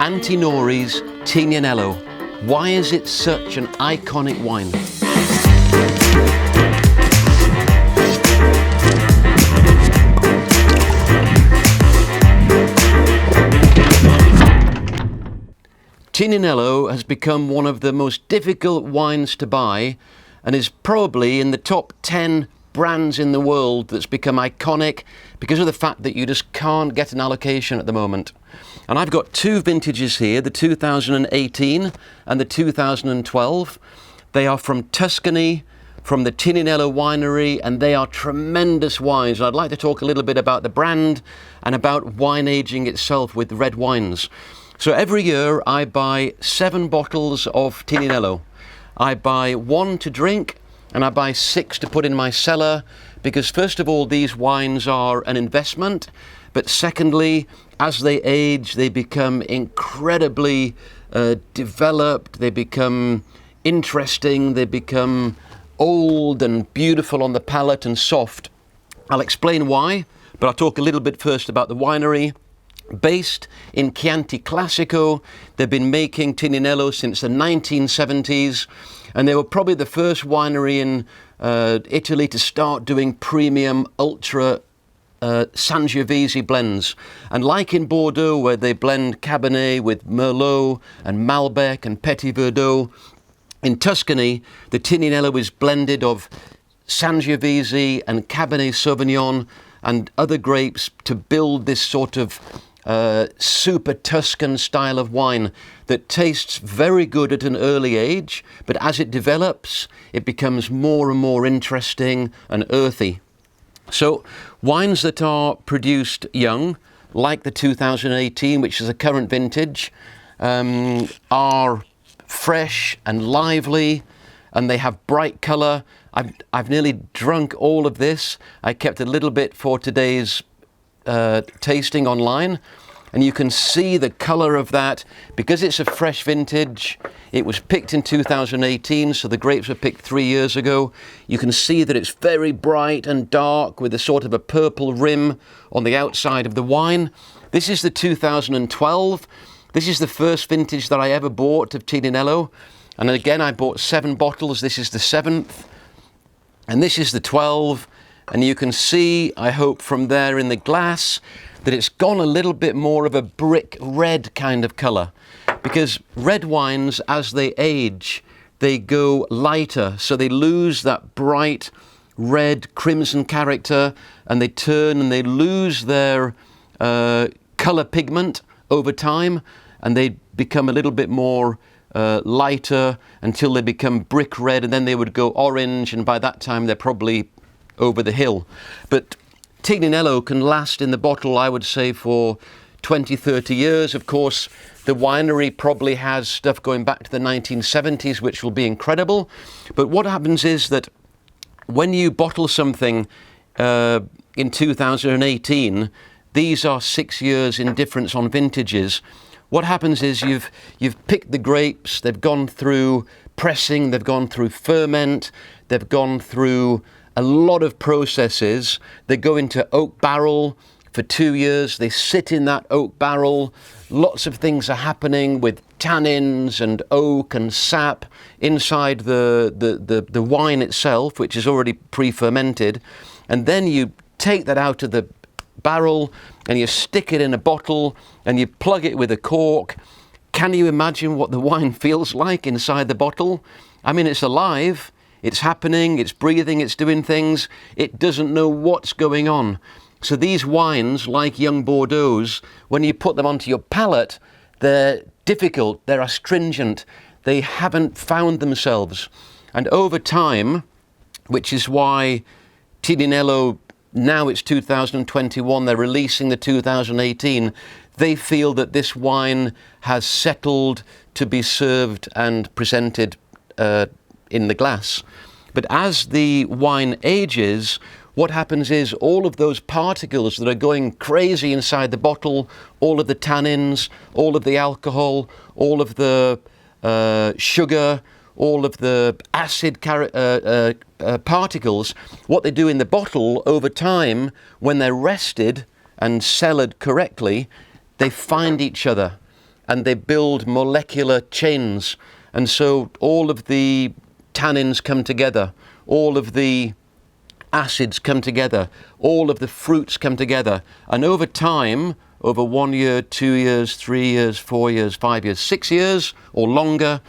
Antinori's Tignanello. Why is it such an iconic wine? Tignanello has become one of the most difficult wines to buy and is probably in the top 10 brands in the world that's become iconic because of the fact that you just can't get an allocation at the moment. And I've got two vintages here, the 2018 and the 2012. They are from Tuscany, from the Tignanello winery, and they are tremendous wines. I'd like to talk a little bit about the brand and about wine aging itself with red wines. So every year I buy 7 bottles of Tignanello. I buy 1 to drink and I buy 6 to put in my cellar because first of all these wines are an investment, but secondly as they age they become incredibly developed, they become interesting, they become old and beautiful on the palate and soft. I'll explain why, but I'll talk a little bit first about the winery. Based in Chianti Classico, they've been making Tignanello since the 1970s, and they were probably the first winery in Italy to start doing premium ultra Sangiovese blends. And like in Bordeaux, where they blend Cabernet with Merlot and Malbec and Petit Verdot, in Tuscany, the Tignanello is blended of Sangiovese and Cabernet Sauvignon and other grapes to build this sort of super Tuscan style of wine that tastes very good at an early age, but as it develops, it becomes more and more interesting and earthy. So wines that are produced young, like the 2018, which is a current vintage, are fresh and lively, and they have bright colour. I've nearly drunk all of this. I kept a little bit for today's tasting online, and you can see the colour of that because it's a fresh vintage. It was picked in 2018, so the grapes were picked 3 years ago. You can see that it's very bright and dark with a sort of a purple rim on the outside of the wine. This is the 2012. This is the first vintage that I ever bought of Tignanello, and again I bought 7 bottles. This is the 7th, and this is the 12. And you can see, I hope from there in the glass, that it's gone a little bit more of a brick red kind of colour. Because red wines, as they age, they go lighter. So they lose that bright red crimson character, and they turn and they lose their colour pigment over time, and they become a little bit more lighter until they become brick red, and then they would go orange, and by that time they're probably over the hill. But Tignanello can last in the bottle, I would say, for 20, 30 years. Of course, the winery probably has stuff going back to the 1970s, which will be incredible. But what happens is that when you bottle something in 2018, these are 6 years in difference on vintages. What happens is you've picked the grapes, they've gone through pressing, they've gone through ferment, they've gone through a lot of processes. They go into oak barrel for 2 years. They sit in that oak barrel. Lots of things are happening with tannins and oak and sap inside the wine itself, which is already pre-fermented. And then you take that out of the barrel and you stick it in a bottle and you plug it with a cork. Can you imagine what the wine feels like inside the bottle? I mean, it's alive. It's happening, it's breathing, it's doing things. It doesn't know what's going on. So these wines, like young Bordeaux's, when you put them onto your palate, they're difficult, they're astringent, they haven't found themselves. And over time, which is why Tignanello, now it's 2021, they're releasing the 2018, they feel that this wine has settled to be served and presented in the glass. But as the wine ages, what happens is all of those particles that are going crazy inside the bottle, all of the tannins, all of the alcohol, all of the sugar, all of the acid particles, what they do in the bottle over time, when they're rested and cellared correctly, they find each other. and they build molecular chains. And so all of the tannins come together, all of the acids come together, all of the fruits come together. And over time, over 1 year, 2 years, 3 years, 4 years, 5 years, 6 years or longer,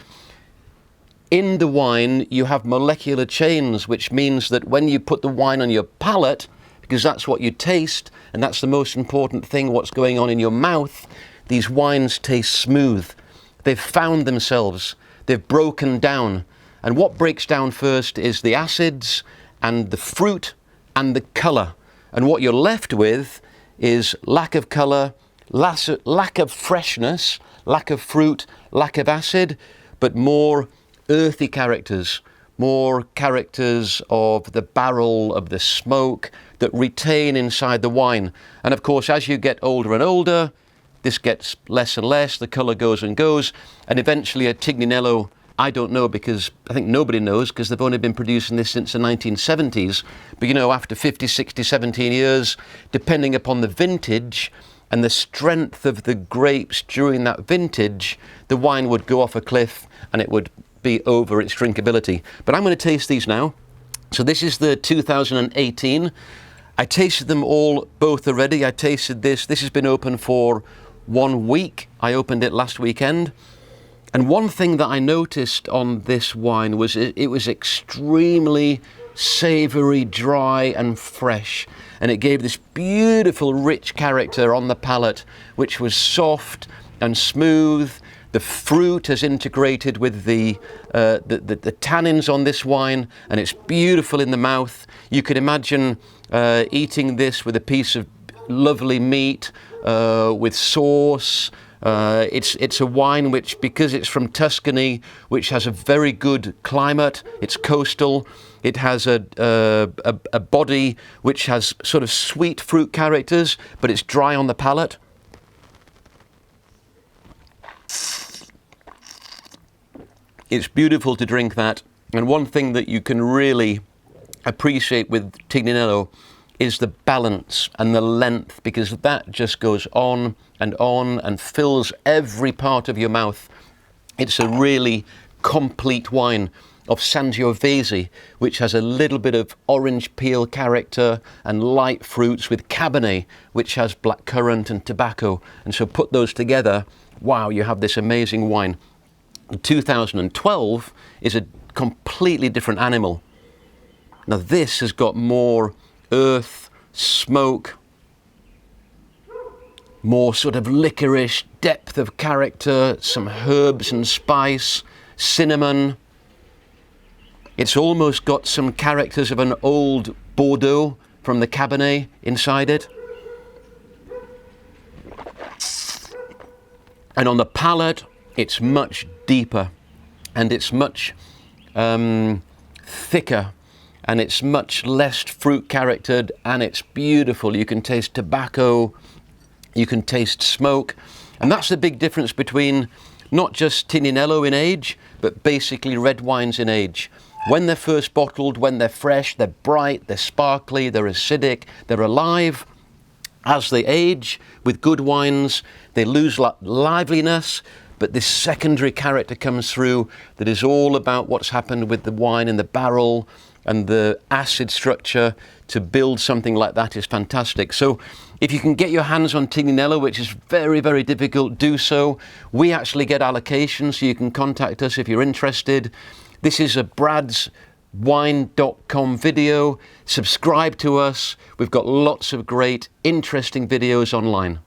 in the wine you have molecular chains, which means that when you put the wine on your palate, because that's what you taste, and that's the most important thing, what's going on in your mouth, these wines taste smooth. They've found themselves, they've broken down. And what breaks down first is the acids and the fruit and the colour. And what you're left with is lack of colour, lack of freshness, lack of fruit, lack of acid, but more earthy characters, more characters of the barrel, of the smoke that retain inside the wine. And of course, as you get older and older, this gets less and less, the colour goes and goes, and eventually a Tignanello, I don't know, because I think nobody knows, because they've only been producing this since the 1970s, but you know, after 50, 60, 17 years, depending upon the vintage and the strength of the grapes during that vintage, the wine would go off a cliff and it would be over its drinkability. But I'm going to taste these now. So this is the 2018. I tasted them all, both already. I tasted this. This has been open for 1 week. I opened it last weekend. And one thing that I noticed on this wine was it was extremely savoury, dry and fresh. And it gave this beautiful, rich character on the palate, which was soft and smooth. The fruit has integrated with the tannins on this wine, and it's beautiful in the mouth. You could imagine eating this with a piece of lovely meat, with sauce. It's a wine which, because it's from Tuscany, which has a very good climate, it's coastal, it has a body which has sort of sweet fruit characters, but it's dry on the palate. It's beautiful to drink that. And one thing that you can really appreciate with Tignanello is the balance and the length, because that just goes on and fills every part of your mouth. It's a really complete wine of Sangiovese, which has a little bit of orange peel character and light fruits, with Cabernet, which has blackcurrant and tobacco. And so put those together, wow, you have this amazing wine. 2012 is a completely different animal. Now this has got more earth, smoke, more sort of licorice, depth of character, some herbs and spice, cinnamon. It's almost got some characters of an old Bordeaux from the Cabernet inside it. And on the palate, it's much deeper, and it's much thicker, and it's much less fruit charactered, and it's beautiful. You can taste tobacco, you can taste smoke, and that's the big difference between not just Tignanello in age, but basically red wines in age. When they're first bottled, when they're fresh, they're bright, they're sparkly, they're acidic, they're alive. As they age with good wines, they lose liveliness, but this secondary character comes through that is all about what's happened with the wine in the barrel, and the acid structure to build something like that is fantastic. So if you can get your hands on Tignanello, which is very, very difficult, do so. We actually get allocations, so you can contact us if you're interested. This is a bradswine.com video. Subscribe to us. We've got lots of great, interesting videos online.